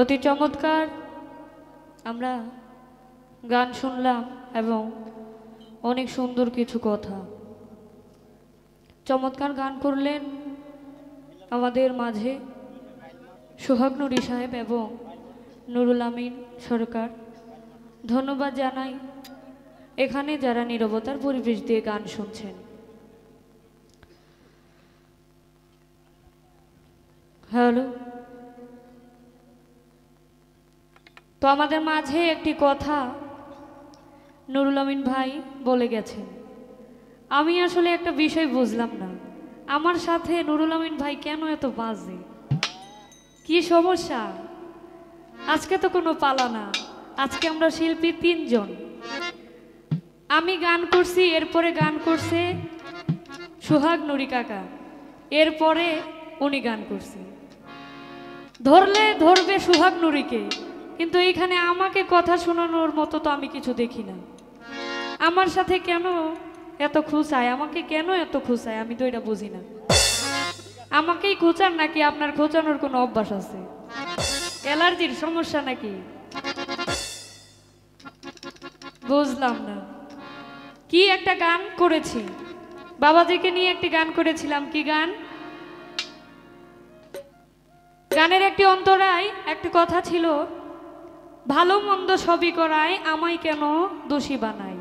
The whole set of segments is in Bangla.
অতি চমৎকার আমরা গান শুনলাম এবং অনেক সুন্দর কিছু কথা। চমৎকার গান করলেন আমাদের মাঝে সোহাগ নুরি সাহেব এবং নুরুল আমিন সরকার। ধন্যবাদ জানাই এখানে যারা নীরবতার পরিবেশ দিয়ে গান শুনছেন। হ্যালো, তো আমাদের মাঝে একটি কথা নুরুল আমিন ভাই বলে গেছেন। আমি আসলে একটা বিষয় বুঝলাম না, আমার সাথে নুরুল আমিন ভাই কেন এত বাজে, কি সমস্যা? আজকে তো কোনো পালা না, আজকে আমরা শিল্পী তিনজন। আমি গান করছি, এরপরে গান করছে সোহাগ নুরি কাকা, এরপরে উনি গান করছে। ধরলে ধরবে সোহাগ নুরিকে, কিন্তু এইখানে আমাকে কথা শোনানোর মতো তো আমি কিছু দেখি না। আমার সাথে কেন এত খুঁচায়, আমাকে কেন এত খুঁচায়, আমি তো এটা বুঝি না। আমাকেই খুঁচান নাকি আপনার খোঁচানোর কোনো অভ্যাস আছে? অ্যালার্জির সমস্যা নাকি? বুঝলাম না। কি একটা গান করেছি, বাবাজিকে নিয়ে একটি গান করেছিলাম। কি গান? গানের একটি অন্তরায় একটি কথা ছিল, ভালো মন্দ সবই করায় আমায় কেন দোষী বানায়।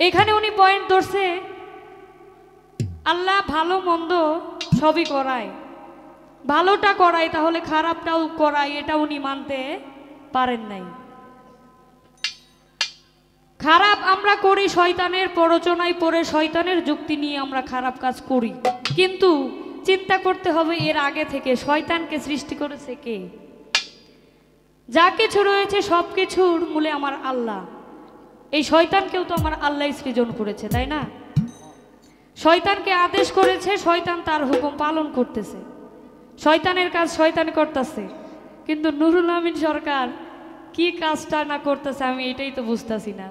এখানে উনি পয়েন্ট ধরছে, আল্লাহ ভালো মন্দ সবই করায়, ভালোটা করায়, তাহলে খারাপটাও করায়, এটা উনি মানতে পারেন নাই। খারাপ আমরা করি শয়তানের প্ররোচনায় পড়ে, শয়তানের যুক্তি নিয়ে আমরা খারাপ কাজ করি, কিন্তু চিন্তা করতে হবে এর আগে থেকে শয়তানকে সৃষ্টি করেছে কে? যা কিছু রয়েছে সব কিছুর মূলে আমার আল্লাহ। এই শয়তানকেও তো আমার আল্লাহ সৃজন করেছে, তাই না? শয়তানকে আদেশ করেছে, শয়তান তার হুকুম পালন করতেছে, শয়তানের কাজ শয়তান করতেছে। কিন্তু নুরুল আমিন সরকার কি কাজটা না করতেছে আমি এটাই তো বুঝতেছি না।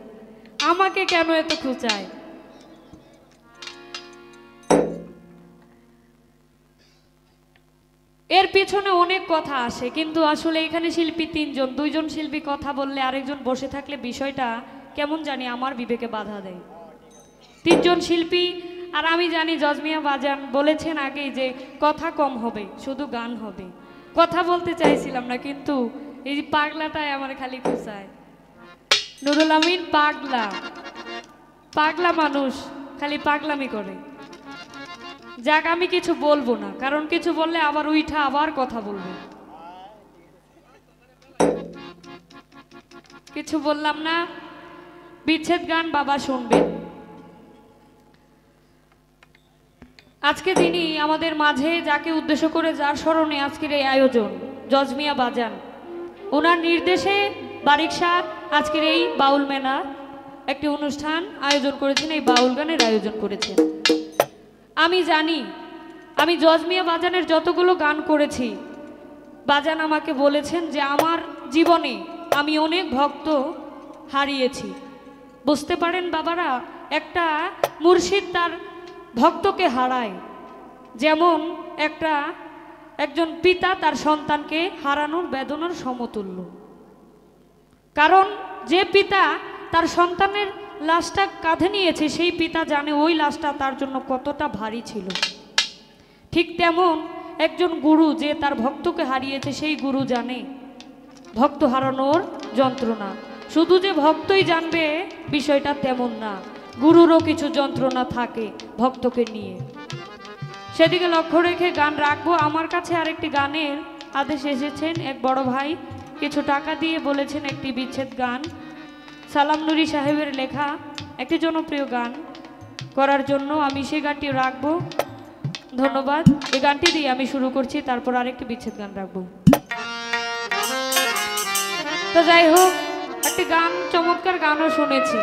আমাকে কেন এত খুঁচায়? এর পিছনে অনেক কথা আসে, কিন্তু আসলে এখানে শিল্পী তিনজন, দুইজন শিল্পী কথা বললে আরেকজন বসে থাকলে বিষয়টা কেমন জানি আমার বিবেকে বাধা দেয়। তিনজন শিল্পী, আর আমি জানি জজমিয়া বাজান বলেছেন আগেই যে কথা কম হবে, শুধু গান হবে। কথা বলতে চাইছিলাম না, কিন্তু এই পাগলাটাই আমার খালি খুঁচায়। নুরুল আমিন পাগলা, পাগলা মানুষ, খালি পাগলামি করে। যাক, আমি কিছু বলবো না, কারণ কিছু বললে আবার উইঠা আবার কথা বলবো। কিছু বললাম না, বিচ্ছেদ গান বাবা শুনবেন। আজকে যিনি আমাদের মাঝে, যাকে উদ্দেশ্য করে, যার স্মরণে আজকের এই আয়োজন, জজমিয়া বাজান, ওনার নির্দেশে বারিক শাহ আজকের এই বাউল মেলা একটি অনুষ্ঠান আয়োজন করেছেন, এই বাউল গানের আয়োজন করেছেন। আমি জানি, আমি জজমিয়া বাজানের যতগুলো গান করেছি, বাজান আমাকে বলেছেন যে আমার জীবনে আমি অনেক ভক্ত হারিয়েছি। বুঝতে পারেন বাবারা, একটা মুর্শিদ তার ভক্তকে হারায়, যেমন একজন পিতা তার সন্তানকে হারানোর বেদনার সমতুল্য। কারণ যে পিতা তার সন্তানের লাশটা কাঁধে নিয়েছে, সেই পিতা জানে ওই লাশটা তার জন্য কতটা ভারী ছিল। ঠিক তেমন একজন গুরু যে তার ভক্তকে হারিয়েছে, সেই গুরু জানে ভক্ত হারানোর যন্ত্রণা। শুধু যে ভক্তই জানবে বিষয়টা তেমন না, গুরুরও কিছু যন্ত্রণা থাকে ভক্তকে নিয়ে। সেদিকে লক্ষ্য রেখে গান রাখবো। আমার কাছে আরেকটি গানের আদেশ এসেছেন, এক বড় ভাই কিছু টাকা দিয়ে বলেছেন একটি বিচ্ছেদ গান, সালাম নুরি সাহেবের লেখা একটি জনপ্রিয় গান করার জন্য। আমি সেই গানটি রাখবো। ধন্যবাদ। এই গানটি দিয়ে আমি শুরু করছি, তারপর আরেকটি বিচ্ছেদ গান রাখবো। তো যাই হোক, একটি গান, চমৎকার গানও শুনেছি।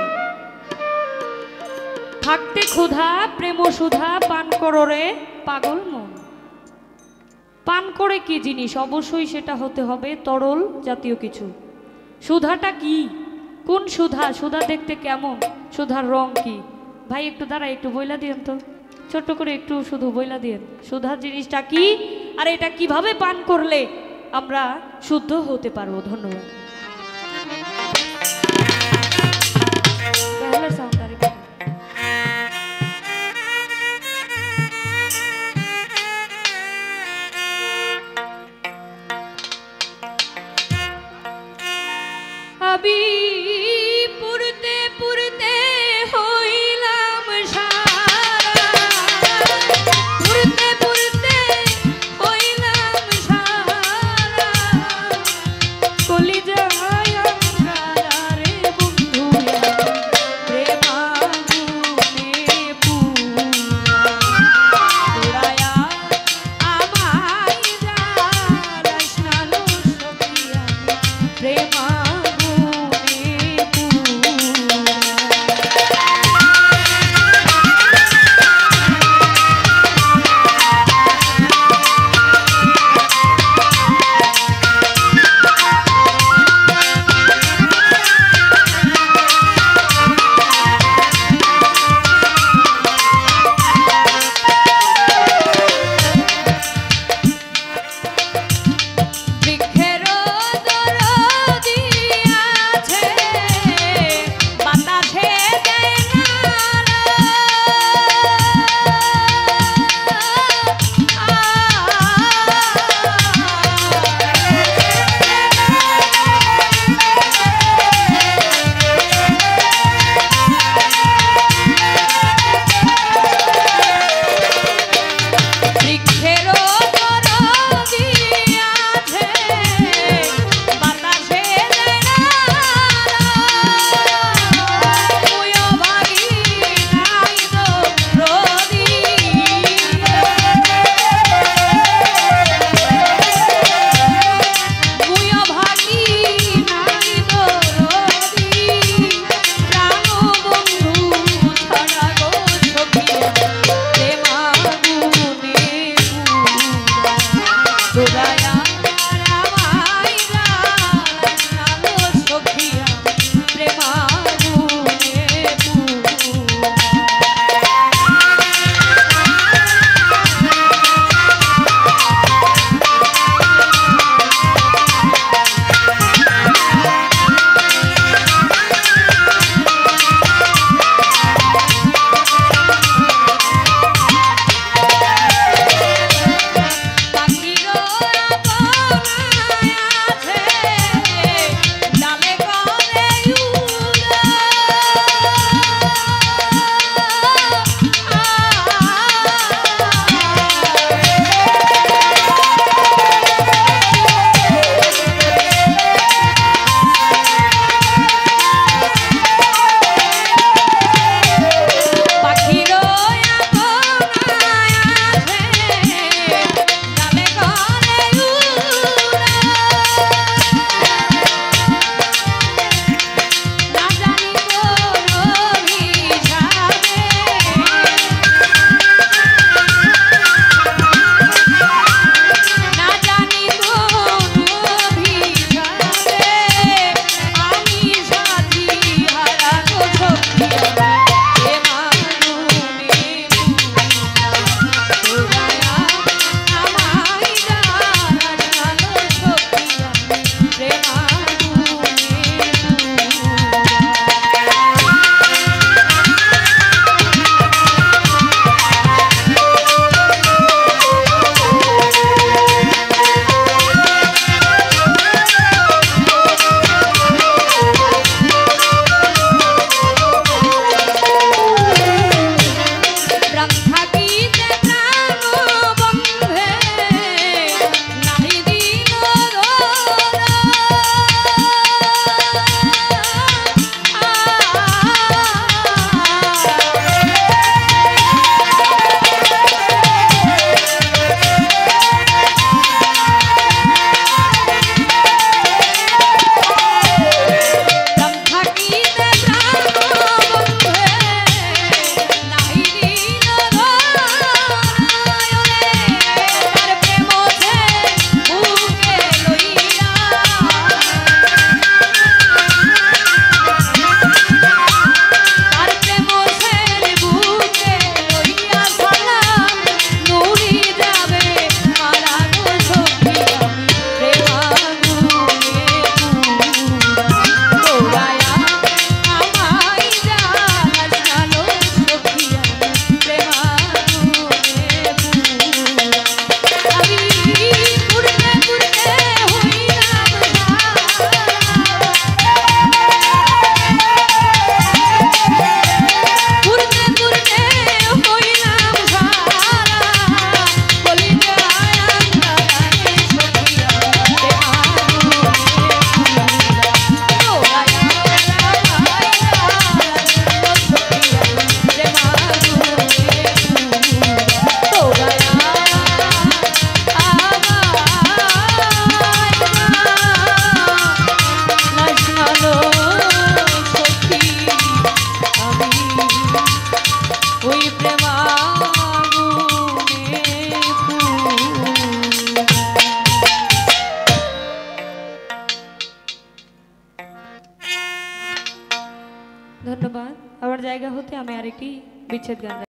থাকতে ক্ষুধা প্রেম সুধা পান করো রে পাগল মন। পান করে কি জিনিস? অবশ্যই সেটা হতে হবে তরল জাতীয় কিছু। সুধাটা কি? কোন সুধা? সুধা দেখতে কেমন? সুধার রং কি? ভাই একটু দাঁড়া, একটু বইলা দিয়েন তো, ছোট্ট করে একটু শুধু বইলা দিয়েন সুধা জিনিসটা কি, আর এটা কিভাবে পান করলে আমরা শুদ্ধ হতে পারবো। ধন্যবাদ। আমি পুরতে পুরতে হইলাম সারা, পুরতে পুরতে হইলাম সারা, কলিজা জায়গা হতে আমি আরেকটি বিচ্ছেদ গান